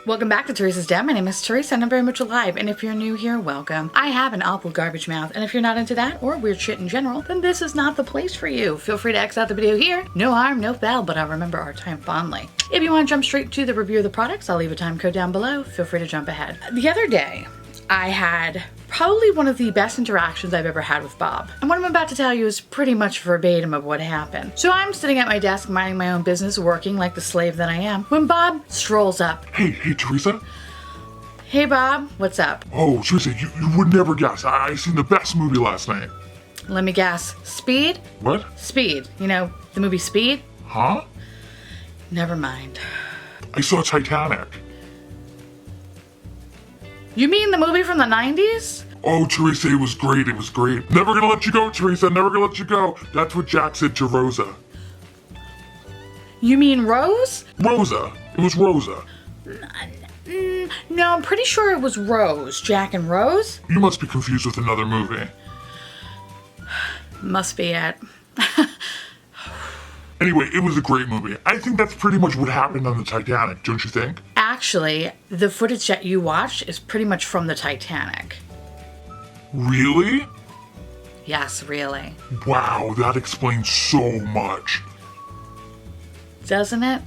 Welcome back to Theresa.is.Dead. My name is Theresa and I'm very much alive, and if you're new here, welcome. I have an awful garbage mouth, and if you're not into that or weird shit in general, then this is not the place for you. Feel free to X out the video here. No harm, no foul, but I'll remember our time fondly. If you want to jump straight to the review of the products, I'll leave a time code down below. Feel free to jump ahead. The other day, I had probably one of the best interactions I've ever had with Bob. And what I'm about to tell you is pretty much verbatim of what happened. So I'm sitting at my desk minding my own business, working like the slave that I am, when Bob strolls up. Hey, Theresa? Hey Bob, what's up? Oh, Theresa, you would never guess. I seen the best movie last night. Let me guess. Speed? What? Speed. You know, the movie Speed? Huh? Never mind. I saw Titanic. You mean the movie from the 90s? Oh, Theresa, it was great, Never gonna let you go, Theresa, never gonna let you go. That's what Jack said to Rosa. You mean Rose? Rosa. It was Rosa. No, I'm pretty sure it was Rose. Jack and Rose? You must be confused with another movie. Must be it. Anyway, it was a great movie. I think that's pretty much what happened on the Titanic, don't you think? Actually, the footage that you watched is pretty much from the Titanic. Really? Yes, really. Wow, that explains so much. Doesn't it?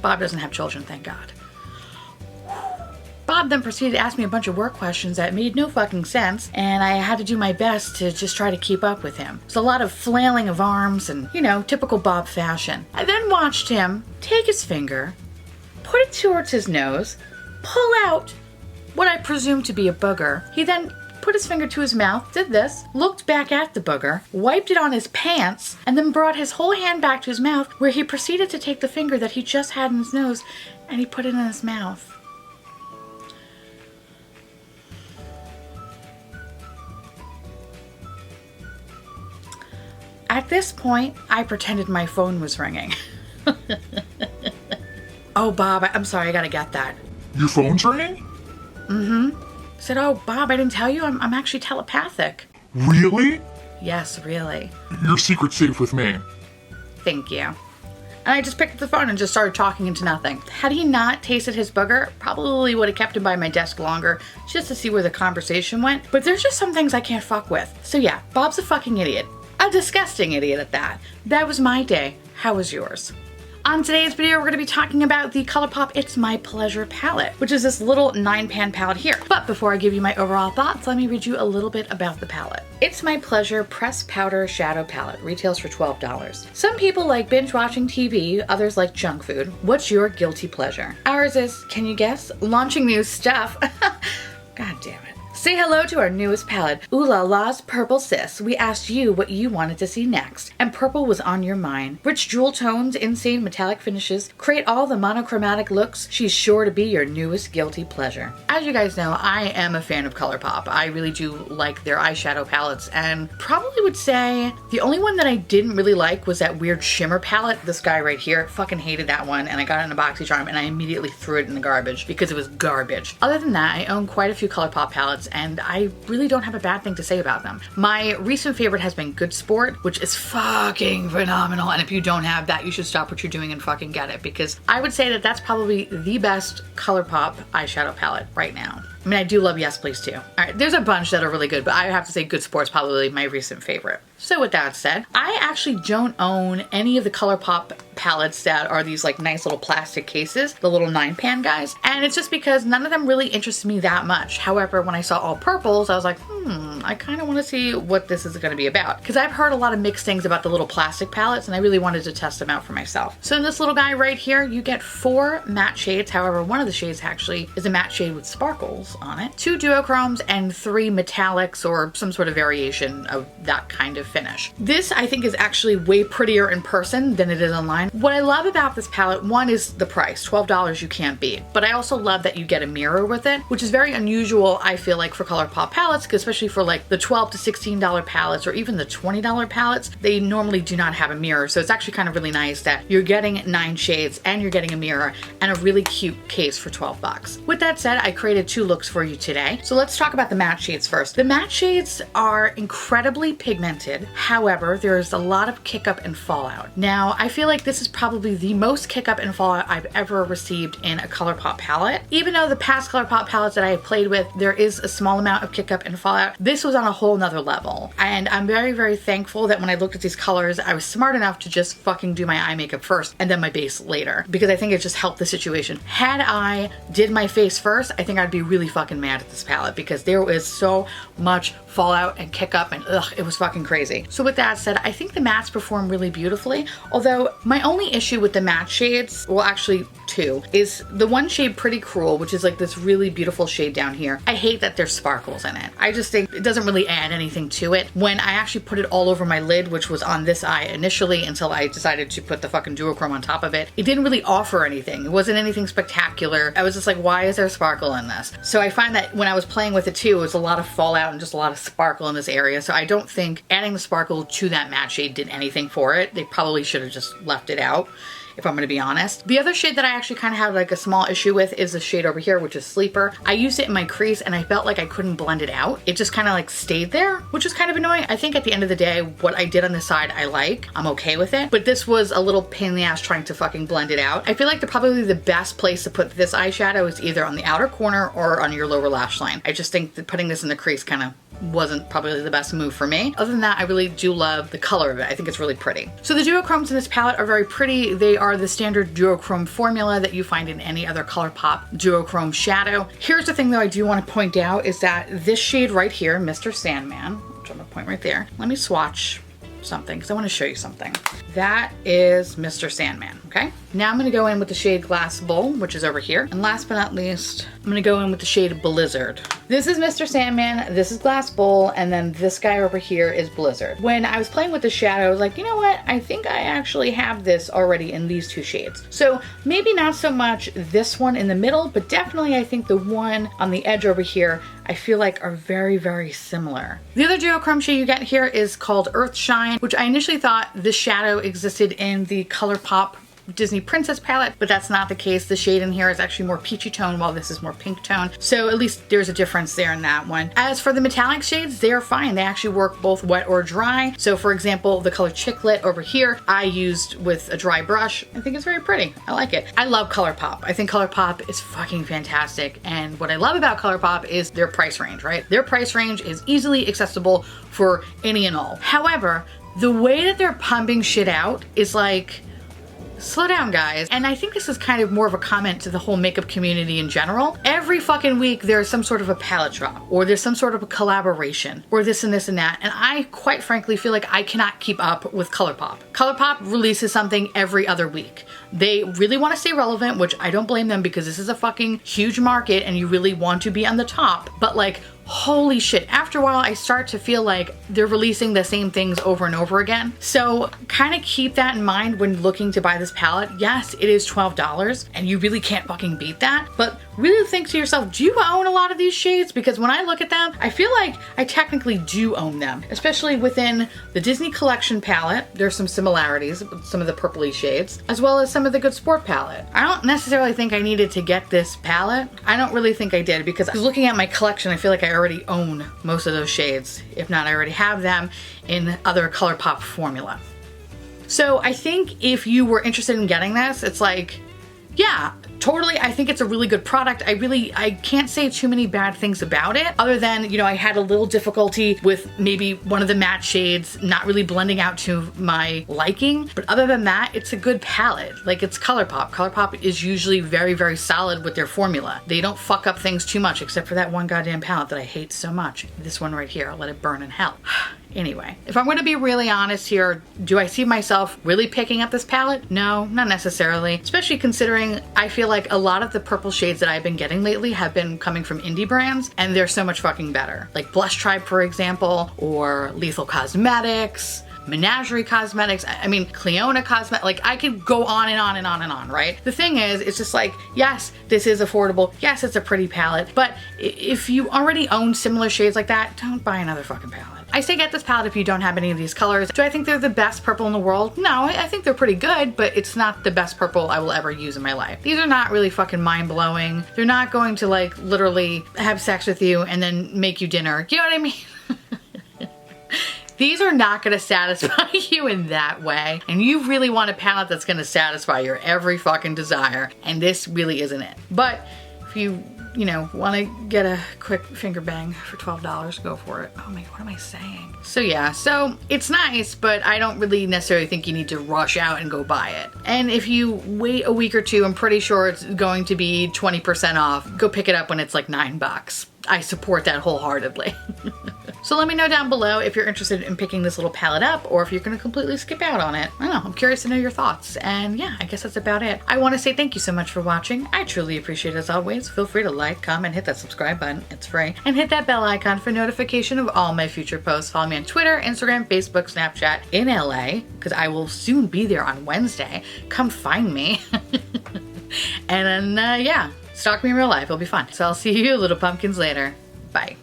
Bob doesn't have children, thank God. Bob then proceeded to ask me a bunch of work questions that made no fucking sense, and I had to do my best to just try to keep up with him. There's a lot of flailing of arms and, you know, typical Bob fashion. I then watched him take his finger, put it towards his nose, pull out what I presume to be a booger. He then put his finger to his mouth, did this, looked back at the booger, wiped it on his pants, and then brought his whole hand back to his mouth, where he proceeded to take the finger that he just had in his nose and he put it in his mouth. At this point, I pretended my phone was ringing. Oh, Bob, I'm sorry, I gotta get that. Your phone's ringing? I said, oh, Bob, I didn't tell you, I'm actually telepathic. Really? Yes, really. Your secret's safe with me. Thank you. And I just picked up the phone and just started talking into nothing. Had he not tasted his booger, probably would have kept him by my desk longer just to see where the conversation went. But there's just some things I can't fuck with. So yeah, Bob's a fucking idiot. A disgusting idiot at that. That was my day. How was yours? On today's video, we're going to be talking about the Colourpop It's My Pleasure palette, which is this little 9-pan palette here. But before I give you my overall thoughts, let me read you a little bit about the palette. It's My Pleasure Pressed Powder Shadow Palette retails for $12. Some people like binge watching TV, others like junk food. What's your guilty pleasure? Ours is, can you guess? Launching new stuff. God damn it. Say hello to our newest palette, Ooh La La's Purple Sis. We asked you what you wanted to see next, and purple was on your mind. Rich jewel tones, insane metallic finishes, create all the monochromatic looks. She's sure to be your newest guilty pleasure. As you guys know, I am a fan of Colourpop. I really do like their eyeshadow palettes, and probably would say the only one that I didn't really like was that weird shimmer palette. This guy right here, fucking hated that one, and I got it in a BoxyCharm, and I immediately threw it in the garbage because it was garbage. Other than that, I own quite a few Colourpop palettes, and I really don't have a bad thing to say about them. My recent favorite has been Good Sport, which is fucking phenomenal, and if you don't have that, you should stop what you're doing and fucking get it, because I would say that that's probably the best Colourpop eyeshadow palette right now. I mean, I do love Yes Please too. All right, there's a bunch that are really good, but I have to say Good Sport's probably my recent favorite. So with that said, I actually don't own any of the Colourpop palettes that are these like nice little plastic cases, the little 9-pan guys, and it's just because none of them really interested me that much. However, when I saw all purples, I was like, I kind of want to see what this is going to be about, because I've heard a lot of mixed things about the little plastic palettes, and I really wanted to test them out for myself. So in this little guy right here, you get 4 matte shades. However, one of the shades actually is a matte shade with sparkles on it, 2 duochromes, and 3 metallics or some sort of variation of that kind of finish. This I think is actually way prettier in person than it is online. What I love about this palette, one is the price, $12 you can't beat, but I also love that you get a mirror with it, which is very unusual I feel like for Colourpop palettes, especially for like the $12 to $16 palettes or even the $20 palettes, they normally do not have a mirror. So it's actually kind of really nice that you're getting 9 shades and you're getting a mirror and a really cute case for 12 bucks. With that said, I created 2 looks for you today. So let's talk about the matte shades first. The matte shades are incredibly pigmented. However, there's a lot of kick up and fallout. Now, I feel like this is probably the most kick up and fallout I've ever received in a Colourpop palette. Even though the past Colourpop palettes that I have played with, there is a small amount of kick up and fallout, this was on a whole nother level. And I'm very, very thankful that when I looked at these colors, I was smart enough to just fucking do my eye makeup first and then my base later, because I think it just helped the situation. Had I did my face first, I think I'd be really fucking mad at this palette because there was so much fallout and kick up and ugh, it was fucking crazy. So with that said, I think the mattes perform really beautifully. Although my only issue with the matte shades, well actually 2, is the one shade Pretty Cruel, which is like this really beautiful shade down here. I hate that there's sparkles in it. I just think it doesn't really add anything to it. When I actually put it all over my lid, which was on this eye initially until I decided to put the fucking duochrome on top of it, it didn't really offer anything. It wasn't anything spectacular. I was just like, why is there sparkle in this? So I find that when I was playing with it too, it was a lot of fallout and just a lot of sparkle in this area. So I don't think adding the sparkle to that matte shade did anything for it. They probably should have just left it out, if I'm gonna be honest. The other shade that I actually kind of have like a small issue with is the shade over here, which is Sleeper. I used it in my crease and I felt like I couldn't blend it out. It just kind of like stayed there, which is kind of annoying. I think at the end of the day, what I did on this side, I like. I'm okay with it. But this was a little pain in the ass trying to fucking blend it out. I feel like probably the best place to put this eyeshadow is either on the outer corner or on your lower lash line. I just think that putting this in the crease kind of wasn't probably the best move for me. Other than that, I really do love the color of it. I think it's really pretty. So the duochromes in this palette are very pretty. They are the standard duochrome formula that you find in any other Colourpop duochrome shadow. Here's the thing though I do want to point out is that this shade right here, Mr. Sandman, which I'm gonna point right there. Let me swatch something because I want to show you something. That is Mr. Sandman, okay? Now I'm going to go in with the shade Glass Bowl, which is over here. And last but not least, I'm going to go in with the shade Blizzard. This is Mr. Sandman, this is Glass Bowl, and then this guy over here is Blizzard. When I was playing with the shadow, I was like, you know what? I think I actually have this already in these 2 shades. So maybe not so much this one in the middle, but definitely I think the one on the edge over here, I feel like are very, very similar. The other duochrome shade you get here is called Earth Shine, which I initially thought this shadow existed in the Colourpop Disney Princess palette, but that's not the case. The shade in here is actually more peachy tone while this is more pink tone. So at least there's a difference there in that one. As for the metallic shades, they are fine. They actually work both wet or dry. So for example, the color Chicklet over here, I used with a dry brush. I think it's very pretty. I like it. I love Colourpop. I think Colourpop is fucking fantastic. And what I love about Colourpop is their price range, right? Their price range is easily accessible for any and all. However, the way that they're pumping shit out is like, slow down, guys. And I think this is kind of more of a comment to the whole makeup community in general. Every fucking week there's some sort of a palette drop, or there's some sort of a collaboration, or this and this and that. And I quite frankly feel like I cannot keep up with Colourpop. Colourpop releases something every other week. They really want to stay relevant, which I don't blame them because this is a fucking huge market and you really want to be on the top. But like, holy shit, after a while I start to feel like they're releasing the same things over and over again. So kind of keep that in mind when looking to buy this palette. Yes, it is $12 and you really can't fucking beat that, but really think to yourself, do you own a lot of these shades? Because when I look at them, I feel like I technically do own them, especially within the Disney Collection palette. There's some similarities with some of the purpley shades, as well as some of the Good Sport palette. I don't necessarily think I needed to get this palette. I don't really think I did because looking at my collection, I feel like I already own most of those shades. If not, I already have them in other Colourpop formula. So I think if you were interested in getting this, it's like, yeah, totally. I think it's a really good product. I can't say too many bad things about it other than, you know, I had a little difficulty with maybe one of the matte shades not really blending out to my liking. But other than that, it's a good palette. Like, it's Colourpop. Colourpop is usually very, very solid with their formula. They don't fuck up things too much, except for that one goddamn palette that I hate so much. This one right here, I'll let it burn in hell. Anyway, if I'm going to be really honest here, do I see myself really picking up this palette? No, not necessarily. Especially considering I feel like a lot of the purple shades that I've been getting lately have been coming from indie brands, and they're so much fucking better. Like Blush Tribe, for example, or Lethal Cosmetics. Menagerie Cosmetics, I mean, Cleona Cosmetics, like I could go on and on and on and on, right? The thing is, it's just like, yes, this is affordable. Yes, it's a pretty palette, but if you already own similar shades like that, don't buy another fucking palette. I say get this palette if you don't have any of these colors. Do I think they're the best purple in the world? No, I think they're pretty good, but it's not the best purple I will ever use in my life. These are not really fucking mind-blowing. They're not going to like literally have sex with you and then make you dinner. You know what I mean? These are not gonna satisfy you in that way. And you really want a palette that's gonna satisfy your every fucking desire. And this really isn't it. But if you know, want to get a quick finger bang for $12, go for it. Oh my God, what am I saying? So yeah, so it's nice, but I don't really necessarily think you need to rush out and go buy it. And if you wait a week or two, I'm pretty sure it's going to be 20% off. Go pick it up when it's like $9. I support that wholeheartedly. So let me know down below if you're interested in picking this little palette up or if you're gonna completely skip out on it. I don't know, I'm curious to know your thoughts. And yeah, I guess that's about it. I wanna say thank you so much for watching. I truly appreciate it as always. Feel free to like, comment, hit that subscribe button, it's free. And hit that bell icon for notification of all my future posts. Follow me on Twitter, Instagram, Facebook, Snapchat in LA, because I will soon be there on Wednesday. Come find me. And then yeah, stalk me in real life, it'll be fun. So I'll see you little pumpkins later. Bye.